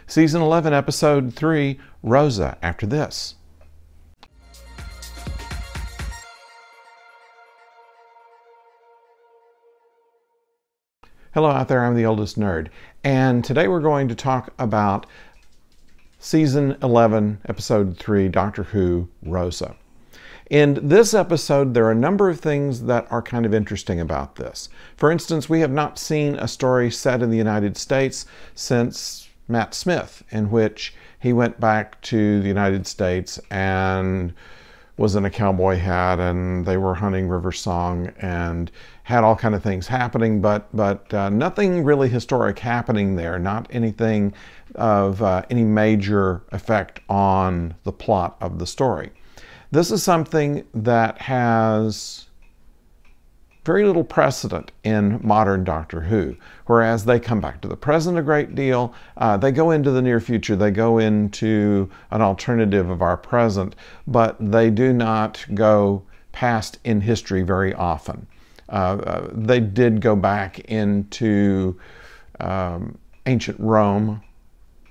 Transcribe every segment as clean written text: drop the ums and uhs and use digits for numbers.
Season 11, Episode 3, Rosa, after this. Hello out there, I'm the oldest nerd, and today we're going to talk about Season 11, Episode 3, Doctor Who, Rosa. In this episode, there are a number of things that are kind of interesting about this. For instance, we have not seen a story set in the United States since Matt Smith, in which he went back to the United States and was in a cowboy hat and they were hunting River Song and had all kind of things happening, but nothing really historic happening there, not anything of any major effect on the plot of the story. This is something that has very little precedent in modern Doctor Who, whereas they come back to the present a great deal. They go into the near future, they go into an alternative of our present, but they do not go past in history very often. They did go back into ancient Rome,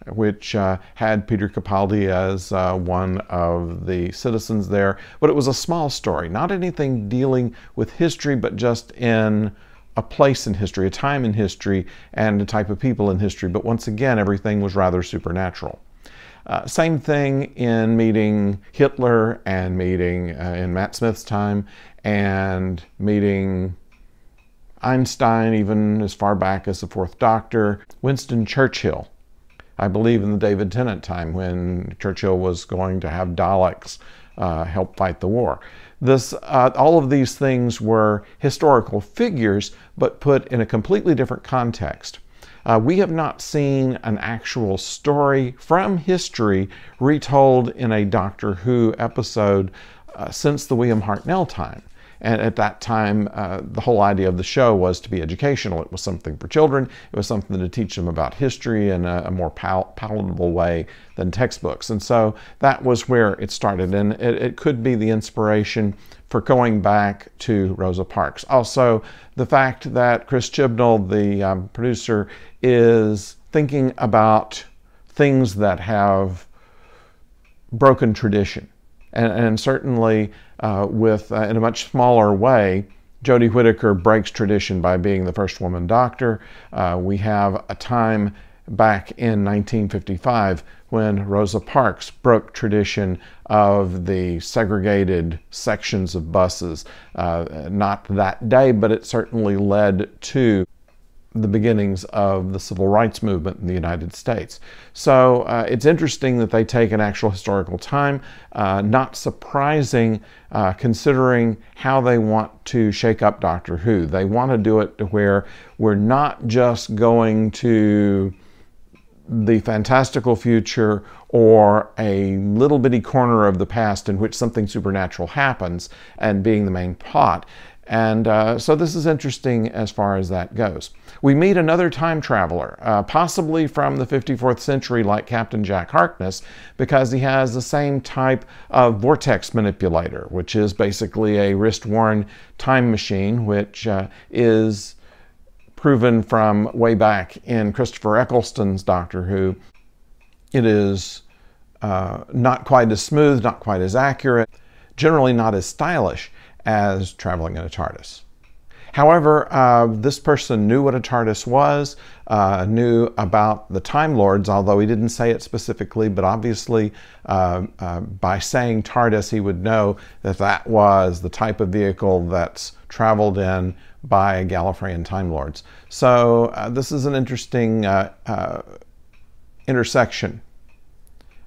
which had Peter Capaldi as one of the citizens there. But it was a small story, not anything dealing with history, but just in a place in history, a time in history, and a type of people in history. But once again, everything was rather supernatural. Same thing in meeting Hitler and meeting, in Matt Smith's time, and meeting Einstein, even as far back as the Fourth Doctor, Winston Churchill. I believe in the David Tennant time when Churchill was going to have Daleks help fight the war. All of these things were historical figures, but put in a completely different context. We have not seen an actual story from history retold in a Doctor Who episode since the William Hartnell time. And at that time, the whole idea of the show was to be educational. It was something for children. It was something to teach them about history in a more palatable way than textbooks. And so that was where it started. And it could be the inspiration for going back to Rosa Parks. Also, the fact that Chris Chibnall, the producer, is thinking about things that have broken tradition. And certainly in a much smaller way, Jodie Whittaker breaks tradition by being the first woman doctor. We have a time back in 1955 when Rosa Parks broke tradition of the segregated sections of buses. Not that day, but it certainly led to the beginnings of the civil rights movement in the United States. So it's interesting that they take an actual historical time, not surprising considering how they want to shake up Doctor Who. They want to do it to where we're not just going to the fantastical future or a little bitty corner of the past in which something supernatural happens and being the main plot. And so this is interesting as far as that goes. We meet another time traveler, possibly from the 54th century like Captain Jack Harkness, because he has the same type of vortex manipulator, which is basically a wrist-worn time machine, which is proven from way back in Christopher Eccleston's Doctor Who. It is not quite as smooth, not quite as accurate, generally not as stylish as traveling in a TARDIS. However, this person knew what a TARDIS was, knew about the Time Lords, although he didn't say it specifically, but obviously by saying TARDIS, he would know that that was the type of vehicle that's traveled in by Gallifreyan Time Lords. So this is an interesting intersection.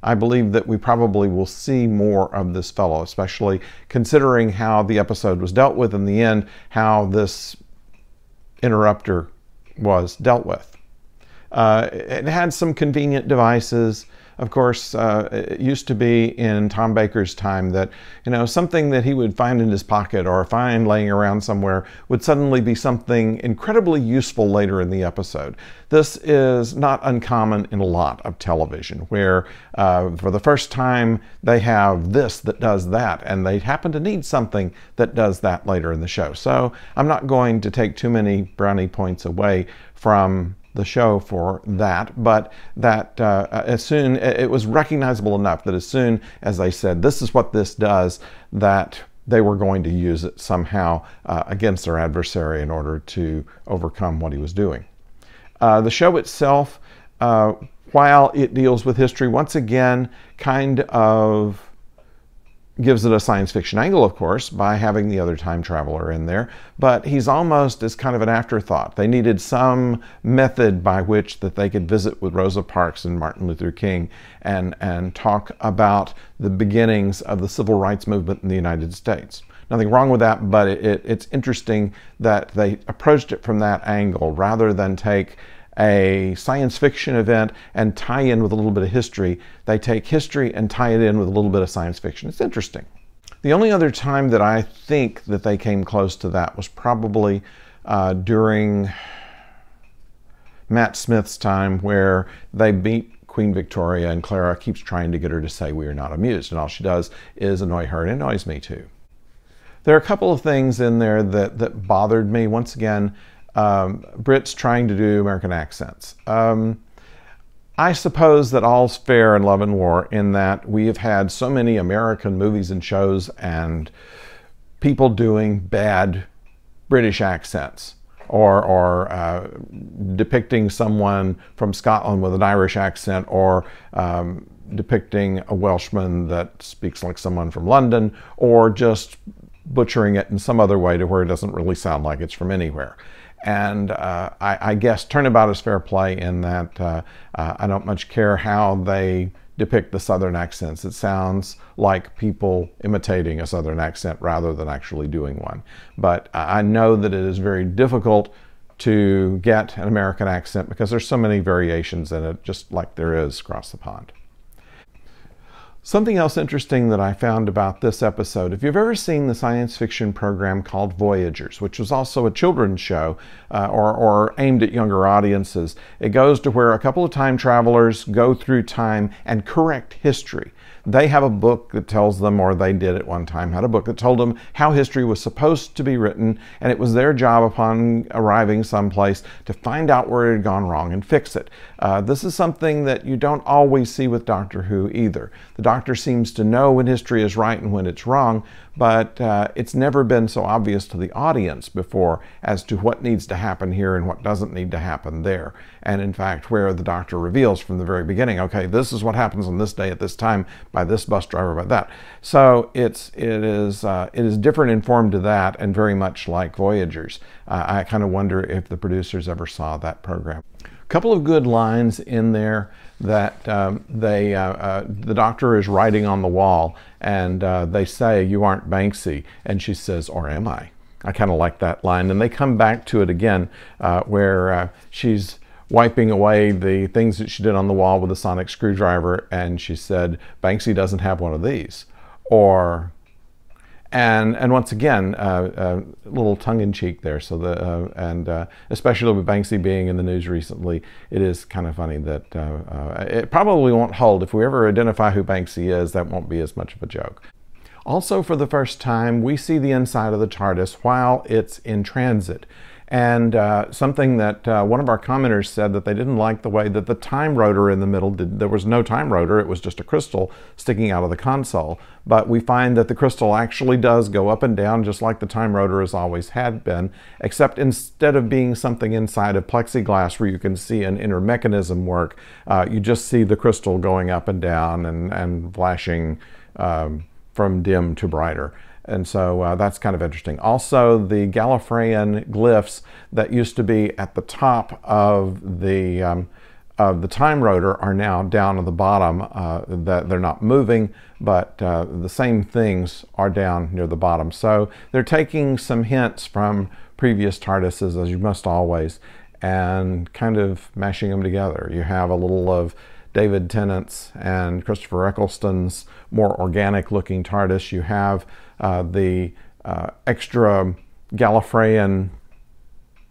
I believe that we probably will see more of this fellow, especially considering how the episode was dealt with in the end, how this interrupter was dealt with. It had some convenient devices. Of course, it used to be in Tom Baker's time that, something that he would find in his pocket or find laying around somewhere would suddenly be something incredibly useful later in the episode. This is not uncommon in a lot of television, where for the first time they have this that does that, and they happen to need something that does that later in the show. So I'm not going to take too many brownie points away from the show for that, but that as soon, it was recognizable enough that as soon as they said, this is what this does, that they were going to use it somehow against their adversary in order to overcome what he was doing. The show itself, while it deals with history, once again, kind of gives it a science fiction angle, of course, by having the other time traveler in there, but he's almost as kind of an afterthought. They needed some method by which that they could visit with Rosa Parks and Martin Luther King and talk about the beginnings of the civil rights movement in the United States. Nothing wrong with that, but it's interesting that they approached it from that angle rather than take a science fiction event and tie in with a little bit of history. They take history and tie it in with a little bit of science fiction. It's interesting. The only other time that I think that they came close to that was probably during Matt Smith's time, where they beat Queen Victoria and Clara keeps trying to get her to say we are not amused, and all she does is annoy her, and it annoys me too. There are a couple of things in there that bothered me. Once again, Brits trying to do American accents. I suppose that all's fair in love and war in that we have had so many American movies and shows and people doing bad British accents or depicting someone from Scotland with an Irish accent, or depicting a Welshman that speaks like someone from London, or just butchering it in some other way to where it doesn't really sound like it's from anywhere. And I guess turnabout is fair play in that I don't much care how they depict the Southern accents. It sounds like people imitating a Southern accent rather than actually doing one. But I know that it is very difficult to get an American accent because there's so many variations in it, just like there is across the pond. Something else interesting that I found about this episode, if you've ever seen the science fiction program called Voyagers, which was also a children's show or aimed at younger audiences, it goes to where a couple of time travelers go through time and correct history. They have a book that tells them, or they did at one time, had a book that told them how history was supposed to be written, and it was their job upon arriving someplace to find out where it had gone wrong and fix it. This is something that you don't always see with Doctor Who either. The Doctor seems to know when history is right and when it's wrong, but it's never been so obvious to the audience before as to what needs to happen here and what doesn't need to happen there. And in fact, where the Doctor reveals from the very beginning, okay, this is what happens on this day at this time by this bus driver, by that. So it is different in form to that, and very much like Voyagers. I kind of wonder if the producers ever saw that program. A couple of good lines in there that the Doctor is writing on the wall, and they say, "You aren't Banksy," and she says, "Or am I?" I kind of like that line, and they come back to it again where she's wiping away the things that she did on the wall with a sonic screwdriver, and she said, "Banksy doesn't have one of these." Or and once again, a little tongue-in-cheek there. So especially with Banksy being in the news recently, it is kind of funny that it probably won't hold. If we ever identify who Banksy is, that won't be as much of a joke. Also, for the first time, we see the inside of the TARDIS while it's in transit. And something that one of our commenters said that they didn't like the way that the time rotor in the middle there was no time rotor, it was just a crystal sticking out of the console. But we find that the crystal actually does go up and down just like the time rotor has always had been, except instead of being something inside of plexiglass where you can see an inner mechanism work, you just see the crystal going up and down and flashing from dim to brighter. And so that's kind of interesting. Also, the Gallifreyan glyphs that used to be at the top of the time rotor are now down at the bottom. That they're not moving, but the same things are down near the bottom. So they're taking some hints from previous TARDISes, as you must always, and kind of mashing them together. You have a little of David Tennant's and Christopher Eccleston's more organic looking TARDIS. You have the extra Gallifreyan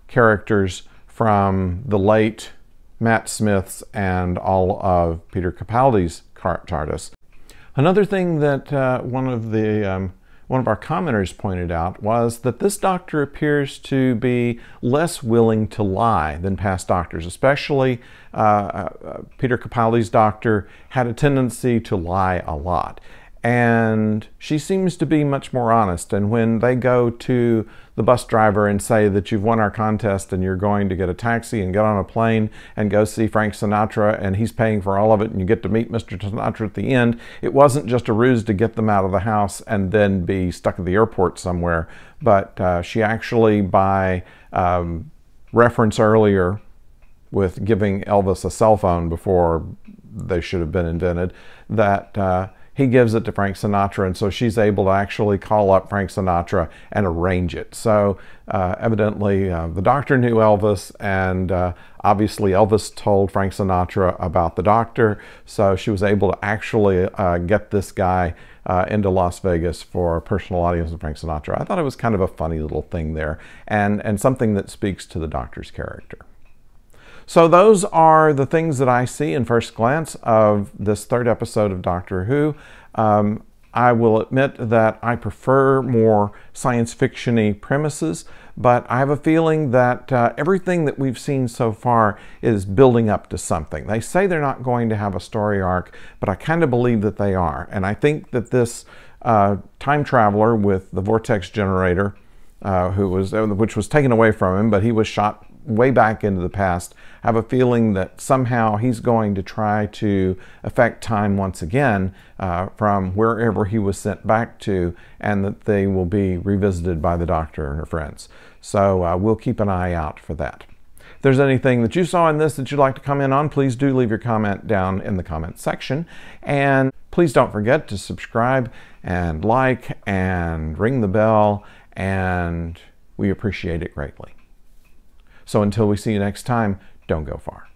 characters from the late Matt Smith's and all of Peter Capaldi's TARDIS. Another thing that one of the one of our commenters pointed out was that this doctor appears to be less willing to lie than past doctors, especially Peter Capaldi's doctor had a tendency to lie a lot. And she seems to be much more honest. And when they go to the bus driver and say that you've won our contest and you're going to get a taxi and get on a plane and go see Frank Sinatra and he's paying for all of it and you get to meet Mr. Sinatra at the end, it wasn't just a ruse to get them out of the house and then be stuck at the airport somewhere. But she actually, by reference earlier with giving Elvis a cell phone before they should have been invented, that he gives it to Frank Sinatra, and so she's able to actually call up Frank Sinatra and arrange it. So evidently the doctor knew Elvis, and obviously Elvis told Frank Sinatra about the doctor, so she was able to actually get this guy into Las Vegas for a personal audience with Frank Sinatra. I thought it was kind of a funny little thing there, and something that speaks to the doctor's character. So those are the things that I see in first glance of this third episode of Doctor Who. I will admit that I prefer more science fiction-y premises, but I have a feeling that everything that we've seen so far is building up to something. They say they're not going to have a story arc, but I kind of believe that they are. And I think that this time traveler with the vortex generator, which was taken away from him, but he was shot way back into the past. I have a feeling that somehow he's going to try to affect time once again from wherever he was sent back to, and that they will be revisited by the Doctor and her friends. So we'll keep an eye out for that. If there's anything that you saw in this that you'd like to comment on, please do leave your comment down in the comment section. And please don't forget to subscribe and like and ring the bell, and we appreciate it greatly. So until we see you next time, don't go far.